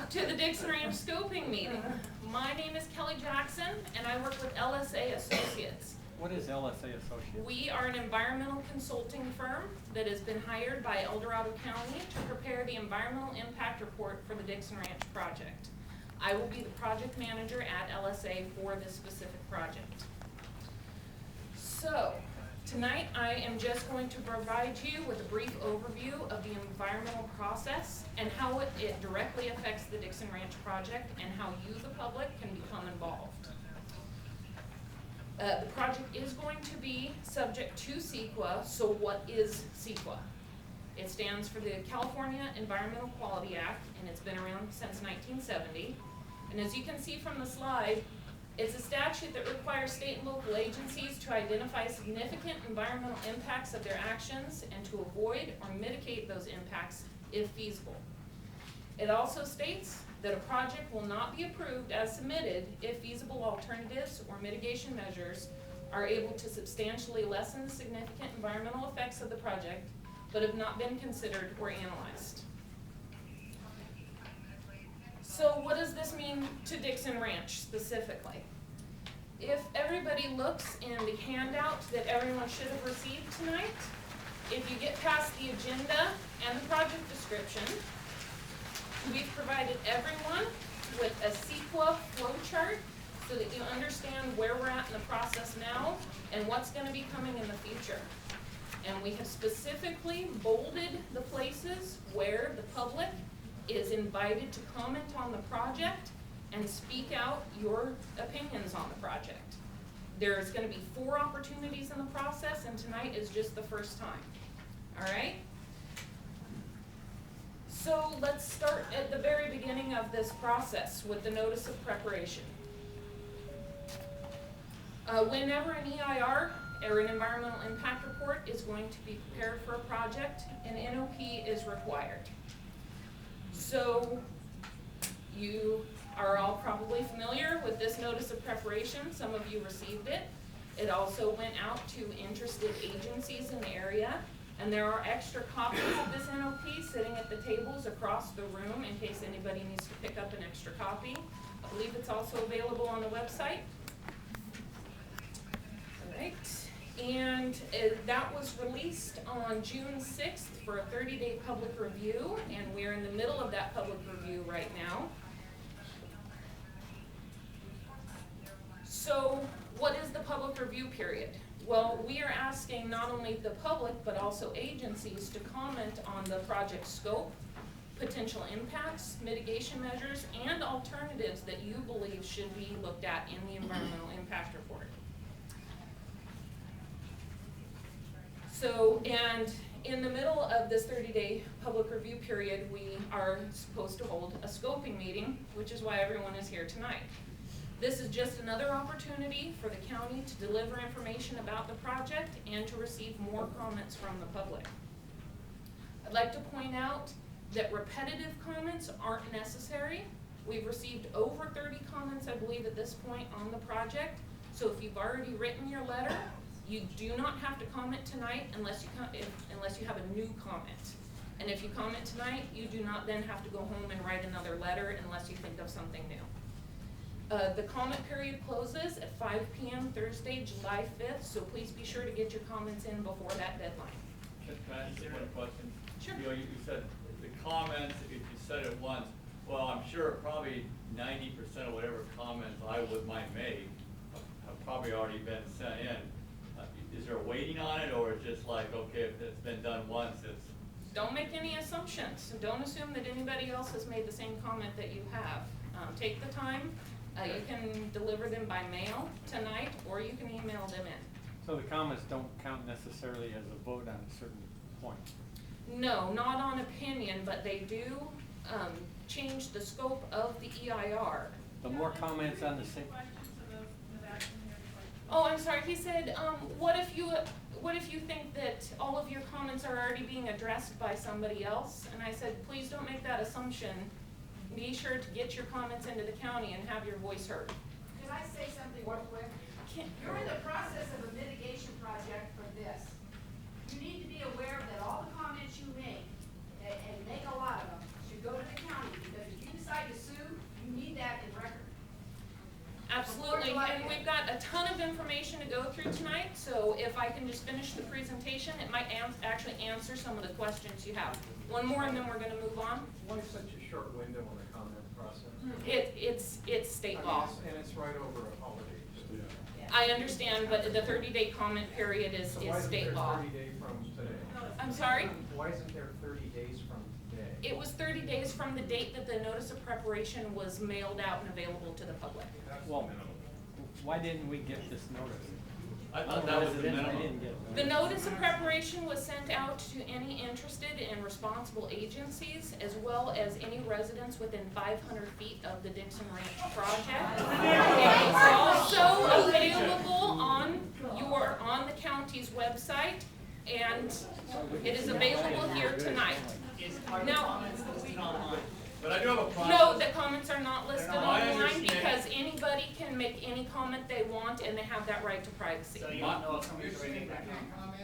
to the Dixon Ranch scoping meeting. My name is Kelly Jackson, and I work with LSA Associates. What is LSA Associates? We are an environmental consulting firm that has been hired by Dorado County to prepare the environmental impact report for the Dixon Ranch project. I will be the project manager at LSA for this specific project. So, tonight I am just going to provide you with a brief overview of the environmental process and how it directly affects the Dixon Ranch project and how you, the public, can become involved. The project is going to be subject to CEQA, so what is CEQA? It stands for the California Environmental Quality Act, and it's been around since 1970. And as you can see from the slide, it's a statute that requires state and local agencies to identify significant environmental impacts of their actions and to avoid or mitigate those impacts if feasible. It also states that a project will not be approved as submitted if feasible alternatives or mitigation measures are able to substantially lessen the significant environmental effects of the project but have not been considered or analyzed. So what does this mean to Dixon Ranch specifically? If everybody looks in the handout that everyone should have received tonight, if you get past the agenda and the project description, we've provided everyone with a CEQA flow chart so that you understand where we're at in the process now and what's going to be coming in the future. And we have specifically bolded the places where the public is invited to comment on the project and speak out your opinions on the project. There's going to be 4 opportunities in the process, and tonight is just the first time. All right? So let's start at the very beginning of this process with the notice of preparation. Whenever an EIR, or an environmental impact report, is going to be prepared for a project, an NOP is required. So you are all probably familiar with this notice of preparation. Some of you received it. It also went out to interested agencies in the area. And there are extra copies of this NOP sitting at the tables across the room in case anybody needs to pick up an extra copy. I believe it's also available on the website. All right. And that was released on June 6th for a 30-day public review, and we're in the middle of that public review right now. So what is the public review period? Well, we are asking not only the public, but also agencies to comment on the project scope, potential impacts, mitigation measures, and alternatives that you believe should be looked at in the environmental impact report. So, and in the middle of this 30-day public review period, we are supposed to hold a scoping meeting, which is why everyone is here tonight. This is just another opportunity for the county to deliver information about the project and to receive more comments from the public. I'd like to point out that repetitive comments aren't necessary. We've received over 30 comments, I believe, at this point on the project. So if you've already written your letter, you do not have to comment tonight unless you have a new comment. And if you comment tonight, you do not then have to go home and write another letter unless you think of something new. The comment period closes at 5 p.m. Thursday, July 5th, so please be sure to get your comments in before that deadline. Can I ask you one question? Sure. You know, you said the comments, if you said it once, well, I'm sure probably 90% of whatever comments I might make have probably already been sent in. Is there a waiting on it, or it's just like, okay, if it's been done once, it's... Don't make any assumptions. Don't assume that anybody else has made the same comment that you have. Take the time. You can deliver them by mail tonight, or you can email them in. So the comments don't count necessarily as a vote on a certain point? No, not on opinion, but they do change the scope of the EIR. The more comments on the same... Oh, I'm sorry. He said, what if you think that all of your comments are already being addressed by somebody else? And I said, please don't make that assumption. Be sure to get your comments into the county and have your voice heard. Can I say something real quick? You're in the process of a mitigation project for this. You need to be aware that all the comments you make, and make a lot of them, should go to the county, because if you decide to information to go through tonight, so if I can just finish the presentation, it might actually answer some of the questions you have. One more and then we're gonna move on. Why such a short window on the comment process? It's state law. And it's right over a holiday. I understand, but the 30-day comment period is So why isn't state there law. 30 days from today? I'm sorry? Why isn't there 30 days from today? It was 30 days from the date that the notice of preparation was mailed out and available to the public. That's Well, the minimum. why didn't we get this notice? I thought that was the Residents, I minimum. didn't get The notice of preparation was sent out to any interested and responsible agencies, as well as any residents within 500 feet of the Dixon Ranch project. It is also available on the county's website, and it is available here tonight. Now, But I do have a problem. no, the comments are not listed I online understand. because anybody can make any comment they want, and they have that right to privacy. So you don't know if somebody's already made that comment?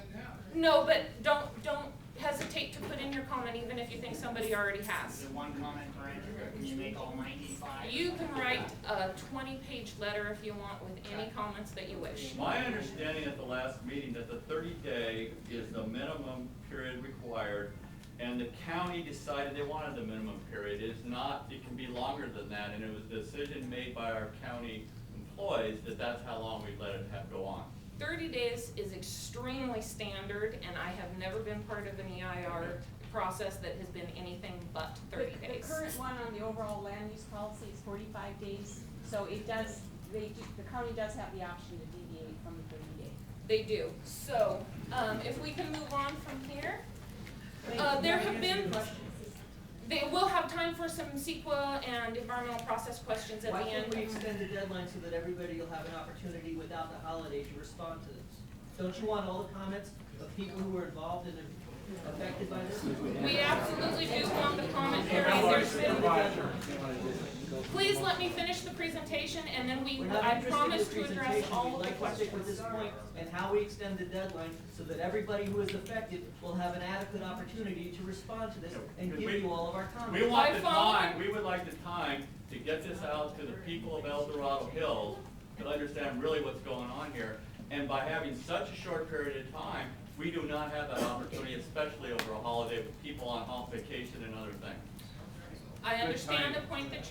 No, but don't hesitate to put in your comment even if you think somebody already Is has. it one comment per entry, or can you make all 95? You can write a 20-page letter if you want with any comments that you wish. My understanding at the last meeting that the 30-day is the minimum period required, and the county decided they wanted the minimum period. It is not, it can be longer than that, and it was a decision made by our county employees that that's how long we'd let it go on. 30 days is extremely standard, and I have never been part of an EIR process that has been anything but 30 days. The current one on the overall land use policy is 45 days, so it does, the county does have the option to deviate from the 30 days. They do. So, if we can move on from here. There have been, they will have time for some CEQA and environmental process questions at the Why end. can't we extend the deadline so that everybody will have an opportunity without the holiday to respond to this? Don't you want all the comments of people who were involved and affected by this? We absolutely do want the comment period. There's been, please let me finish the presentation and then We're not I interested in promise the to address presentation, all we'd of the like to stick with questions. this point and how we extend the deadline so that everybody who is affected will have an adequate opportunity to respond to this and give you all of our comments. We want the By phone? time, we would like the time to get this out to the people of Dorado Hills to understand really what's going on here. And by having such a short period of time, we do not have that opportunity, especially over a holiday with people on vacation and other things. I understand the point that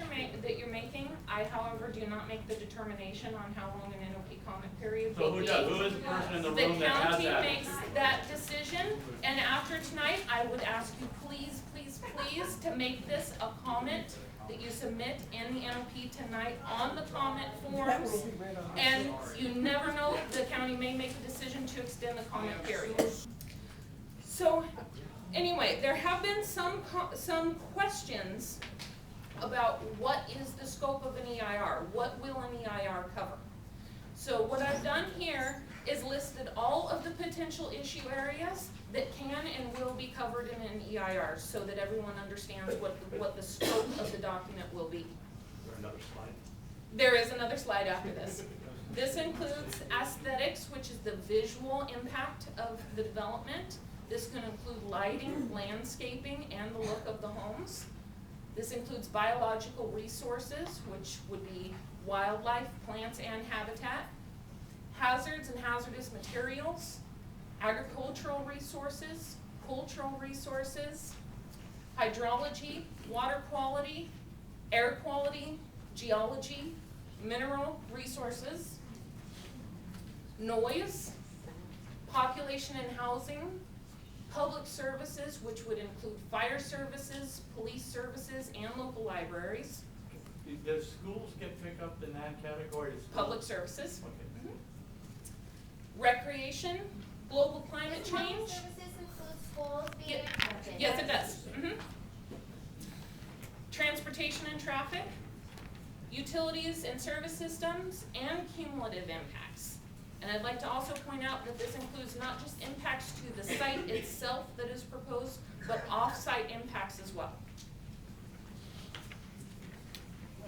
you're making. I, however, do not make the determination on how long an NOP comment period So will who be. does? Who is the person in the The room that has county that? makes that decision, and after tonight, I would ask you please, please, please to make this a comment that you submit in the NOP tonight on the comment forms. And you never know, the county may make a decision to extend the comment period. So, anyway, there have been some questions about what is the scope of an EIR, what will an EIR cover? So what I've done here is listed all of the potential issue areas that can and will be covered in an EIR, so that everyone understands what the scope of the document will be. There is another slide after this. This includes aesthetics, which is the visual impact of the development. This can include lighting, landscaping, and the look of the homes. This includes biological resources, which would be wildlife, plants, and habitat. Hazards and hazardous materials, agricultural resources, cultural resources, hydrology, water quality, air quality, geology, mineral resources, noise, population and housing, public services, which would include fire services, police services, and local libraries, Does schools get picked up in that category? public services, Okay. recreation, global climate Does public change. services include schools being Ye- impacted? Yes, it does. Transportation and traffic, utilities and service systems, and cumulative impacts. And I'd like to also point out that this includes not just impacts to the site itself that is proposed, but off-site impacts as well.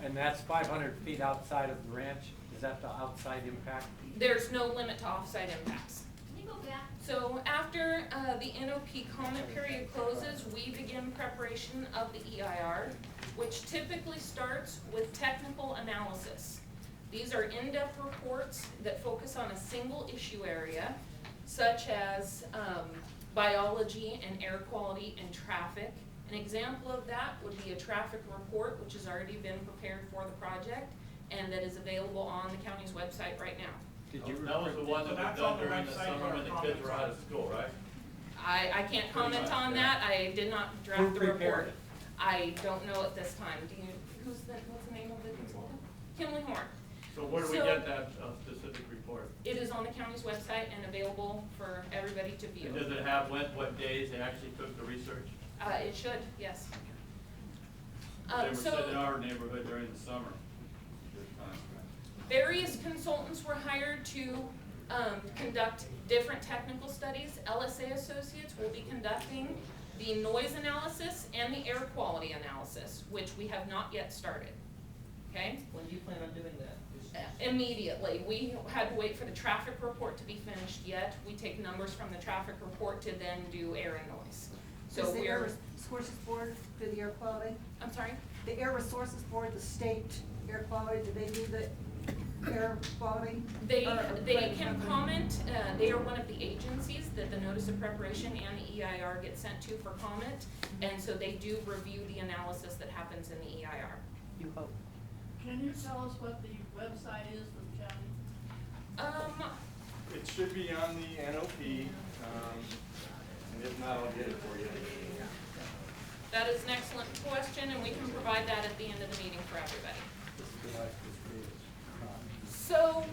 And that's 500 feet outside of the ranch? Is that the outside impact? There's no limit to off-site impacts. Can you go back? So after the NOP comment period closes, we begin preparation of the EIR, which typically starts with technical analysis. These are in-depth reports that focus on a single issue area, such as biology and air quality and traffic. An example of that would be a traffic report, which has already been prepared for the project and that is available on the county's website right now. Did you That was the one that was That's done on the during the website summer where when the kids were comments out of school, right? I can't comment much, on yeah. that, I did not draft Who the prepared report. it? I don't know at this time, do you, what's the name of the consultant? Kimley Horn. So where do we So- get that specific report? It is on the county's website and available for everybody to view. And does it have what days they actually took the research? It should, yes. They were sitting in So, our neighborhood during the summer. Good time. various consultants were hired to, conduct different technical studies. LSA Associates will be conducting the noise analysis and the air quality analysis, which we have not yet started, okay? When do you plan on doing that? Immediately. We had to wait for the traffic report to be finished yet. We take numbers from the traffic report to then do air and noise. So Does the Air we're, Resources Board do the air quality? I'm sorry? The Air Resources Board, the state air quality, do they do the air quality? They Or- can comment, they are one of the agencies that the notice of preparation and the EIR get sent to for comment. And so they do review the analysis that happens in the EIR. You hope. Can you tell us what the website is for the county? It should be on the NOP, and if not, I'll get it for you. That is an excellent question, and we can provide that at the end of the meeting for everybody. So,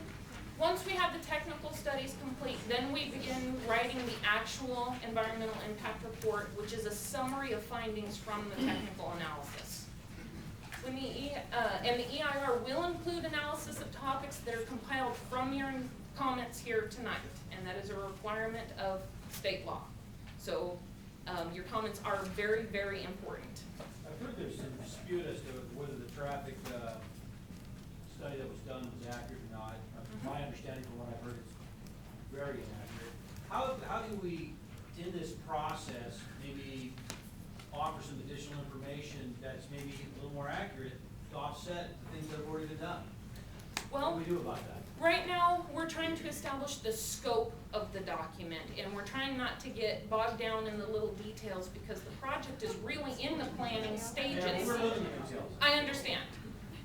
once we have the technical studies complete, then we begin writing the actual environmental impact report, which is a summary of findings from the technical analysis. When and the EIR will include analysis of topics that are compiled from your comments here tonight, and that is a requirement of state law. So, your comments are very, very important. I've heard there's some dispute as to whether the traffic study that was done was accurate or not. My understanding from what I've heard is very inaccurate. How do we, in this process, maybe offer some additional information that's maybe a little more accurate to offset the things that have already been done? Well, What do we do about that? right now, we're trying to establish the scope of the document, and we're trying not to get bogged down in the little details because the project is really in the planning stages. Yeah, we're looking at details. I understand.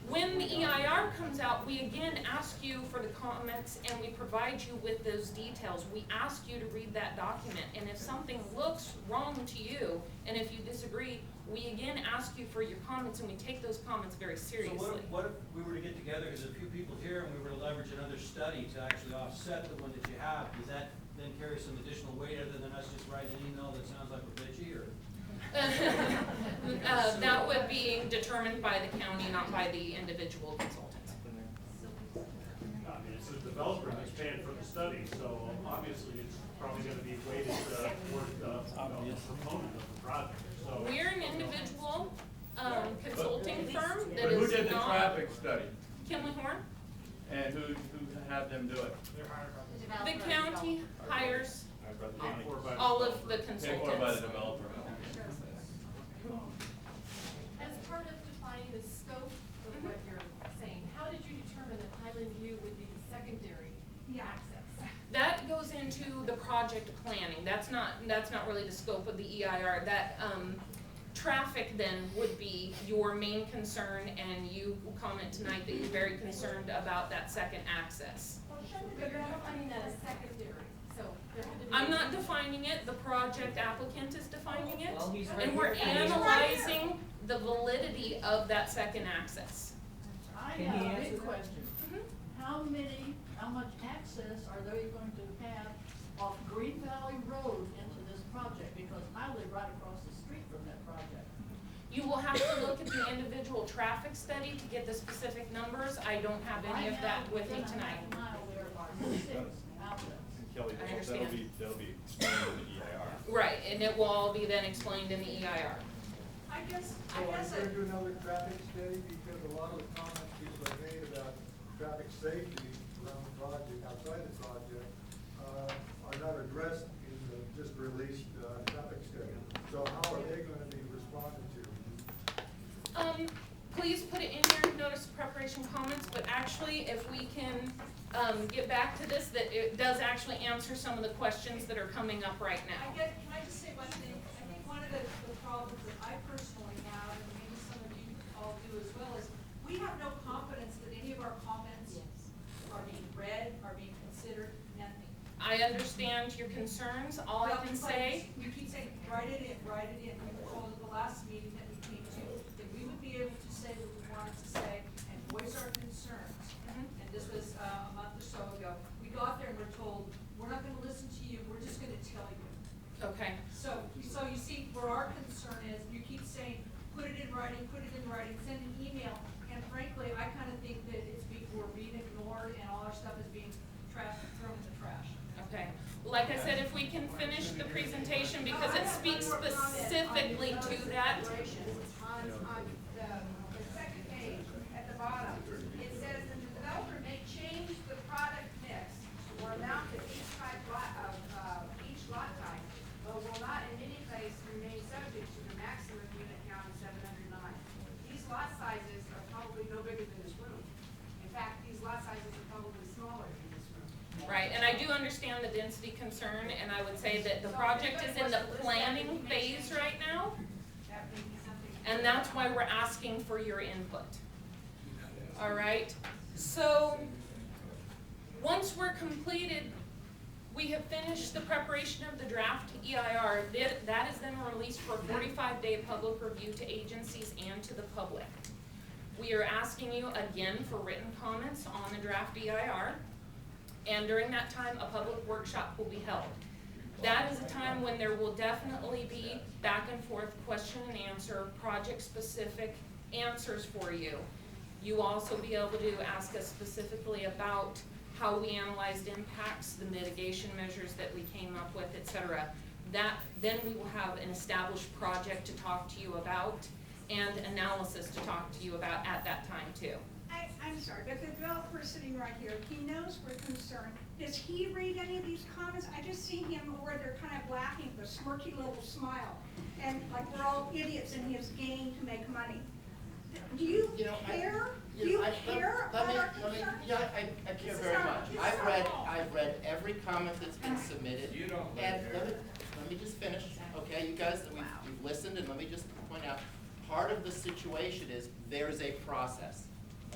When the EIR comes out, we again ask you for the comments and we provide you with those details. We ask you to read that document, and if something looks wrong to you, and if you disagree, we again ask you for your comments, and we take those comments very seriously. So what if we were to get together, because there's a few people here, and we were to leverage another study to actually offset the one that you have, does that then carry some additional weight other than us just writing an email that sounds like we're bitchy, or? That would be determined by the county, not by the individual consultant. I mean, it's the developer that's paying for the study, so obviously it's probably gonna be weighted toward the proponent of the project, so. We're an individual consulting firm that But who is did the not traffic study? Kimley Horn. And who had them do it? The county hires Paid for by the all of the Paid for by the consultants. developer. As part of defining the scope of what you're saying, how did you determine that Highland View would be the secondary access? That goes into the project planning. That's not really the scope of the EIR. That, traffic then would be your main concern, and you comment tonight that you're very concerned about that second access. But you're defining that as secondary, so there had to be. I'm not defining it, the project applicant is defining it, Well, he's right and we're here. analyzing the validity of that second access. I Can he have a answer big that? question. How much access are they going to have off Green Valley Road into this project? Because I live right across the street from that project. You will have to look at the individual traffic study to get the specific numbers. I don't have any of that with me tonight. Within a half mile there are 6 outlets. And Kelly, I that'll understand. be explained in the EIR. Right, and it will all be then explained in the EIR. I guess So are you gonna do another traffic study, because a lot of the comments people have made about traffic safety around the project, outside the project, are not addressed in the just released, traffic study. So how are they gonna be responded to? please put it in your notice of preparation comments, but actually, if we can, get back to this, that it does actually answer some of the questions that are coming up right now. Can I just say one thing? I think one of the problems that I personally have, and maybe some of you all do as well, is we have no confidence that any of our comments are being read, are being considered, nothing. I understand your concerns. All I can say, You keep saying, write it in, write it in. We were told at the last meeting that we came to, that we would be able to say what we wanted to say and voice our concerns. And this was a month or so ago. We got there and we're told, we're not gonna listen to you, we're just gonna tell you. okay, So you see, where our concern is, you keep saying, put it in writing, send an email, and frankly, I kind of think that we're being ignored and all our stuff is being thrown in the trash. okay. Like I said, if we can finish the presentation, because it speaks specifically to that. On the second page at the bottom, it says that the developer may change the product mix or amount of each type each lot type, but will not in any case remain subject to the maximum unit count of 709. These lot sizes are probably no bigger than this room. In fact, these lot sizes are probably smaller than this room. Right, and I do understand the density concern, and I would say that the project is in the planning phase right now, That may be something. and that's why we're asking for your input. All right, so once we're completed, we have finished the preparation of the draft EIR. That is then released for a 45-day public review to agencies and to the public. We are asking you again for written comments on the draft EIR. And during that time, a public workshop will be held. That is a time when there will definitely be back and forth, question and answer, project-specific answers for you. You also be able to ask us specifically about how we analyzed impacts, the mitigation measures that we came up with, et cetera. Then we will have an established project to talk to you about and analysis to talk to you about at that time too. I'm sorry, but the developer sitting right here, he knows we're concerned. Does he read any of these comments? I just see him where they're kind of laughing, the smirky little smile, and like we're all idiots in his game to make money. Do you care? Do you care about our concerns? Yeah, I care very much. I've read every comment that's been submitted. You don't And care. let me just finish, okay, you guys, we've listened, and let me just point out, part of the situation is there's a process,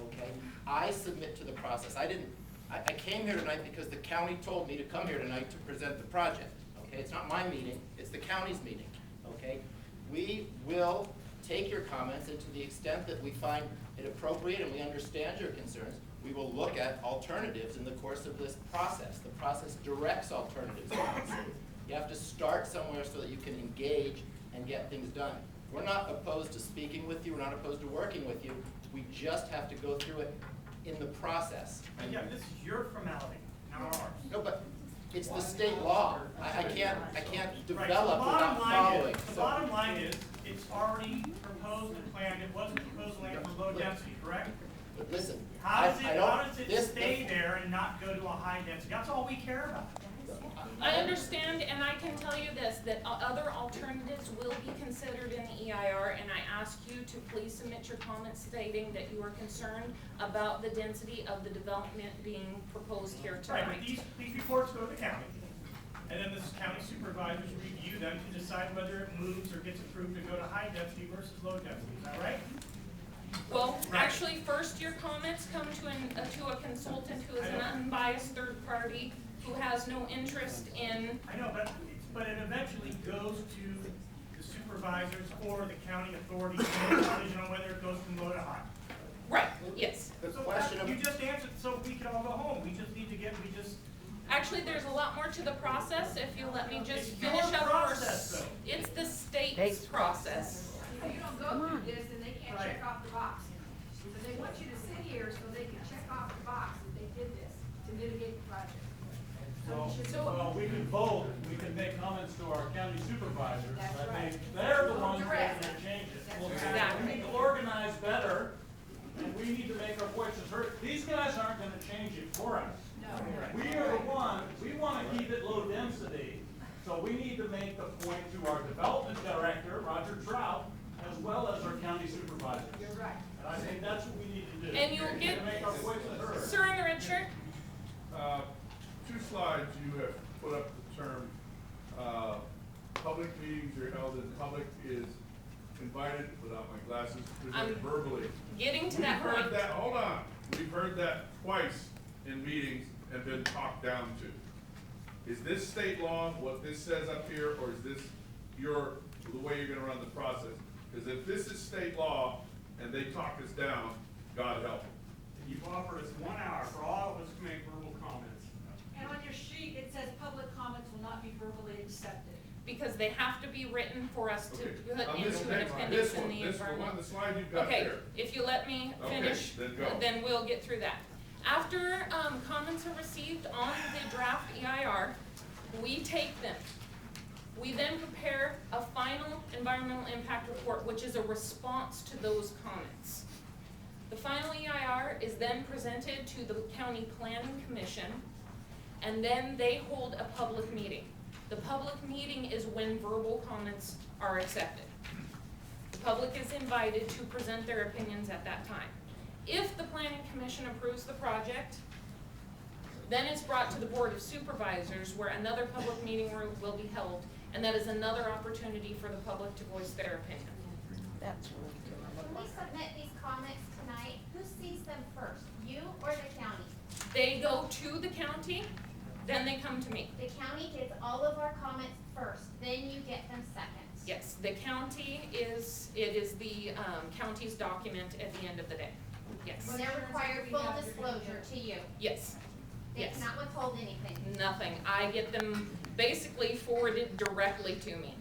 okay? I submit to the process. I came here tonight because the county told me to come here tonight to present the project, okay? It's not my meeting, it's the county's meeting, okay? We will take your comments, and to the extent that we find it appropriate and we understand your concerns, we will look at alternatives in the course of this process. The process directs alternatives. You have to start somewhere so that you can engage and get things done. We're not opposed to speaking with you, we're not opposed to working with you, we just have to go through it in the process. But yeah, this is your formality, not ours. No, but it's the state law. I can't Right, develop the without bottom line following. is, the So- bottom line is, it's already proposed and planned, it wasn't proposed land for low density, correct? But listen, How does it this- stay there and not go to a high density? That's all we care about. I understand, and I can tell you this, that other alternatives will be considered in the EIR, and I ask you to please submit your comments stating that you are concerned about the density of the development being proposed here Right, tonight. but these reports go to the county, and then the county supervisors review them to decide whether it moves or gets approved to go to high density versus low density, is that right? Well, actually, first your comments come to a consultant who is an unbiased third party who has no interest in. I know, but it eventually goes to the supervisors or the county authority to make a decision on whether it goes from low to high. Right, yes. The So question of. you just answered, so we can all go home, Actually, there's a lot more to the process, if you'll let me just It's your finish up process, first. though. It's the state's process. If you don't go through this, then they can't check off the box. So they want you to sit here so they can check off the box that they did this to mitigate the project. Well, we can vote, we can make comments to our county supervisors. That's I right. think they're the ones Direct. making the changes. That's Well, right. We need to organize better, and we need to make our voices heard. These guys aren't gonna change it for us. We are the one, we wanna keep it low density, so we need to make the point to our development director, Roger Trout, as well as our county supervisors. You're right. And I think that's what we need to do. And you'll get, To make our voices heard. sir in the red shirt, Two slides, you have put up the term, public meetings are held and public is invited, without my glasses, presented I'm verbally. getting to that We've point. heard that, hold on, we've heard that twice in meetings and been talked down to. Is this state law, what this says up here, or is this the way you're gonna run the process? Because if this is state law and they talk us down, God help them. You've offered us 1 hour for all of us to make verbal comments. And on your sheet, it says public comments will not be verbally accepted. because they have to be written for us to Okay. put On this into an next one, appendix this in one, the this one, environmental. the slide you've got Okay, there. if you let me Okay, finish, then go. then we'll get through that. After, comments are received on the draft EIR, we take them. We then prepare a final environmental impact report, which is a response to those comments. The final EIR is then presented to the County Planning Commission, and then they hold a public meeting. The public meeting is when verbal comments are accepted. The public is invited to present their opinions at that time. If the Planning Commission approves the project, then it's brought to the Board of Supervisors where another public meeting room will be held, and that is another opportunity for the public to voice their opinion. That's When we submit these comments tonight, who sees them first, you or the county? They go to the county, then they come to me. The county gets all of our comments first, then you get them second. Yes, the county is the county's document at the end of the day. Yes, When they're required full disclosure to you. yes, They yes. cannot withhold anything. Nothing. I get them basically forwarded directly to me.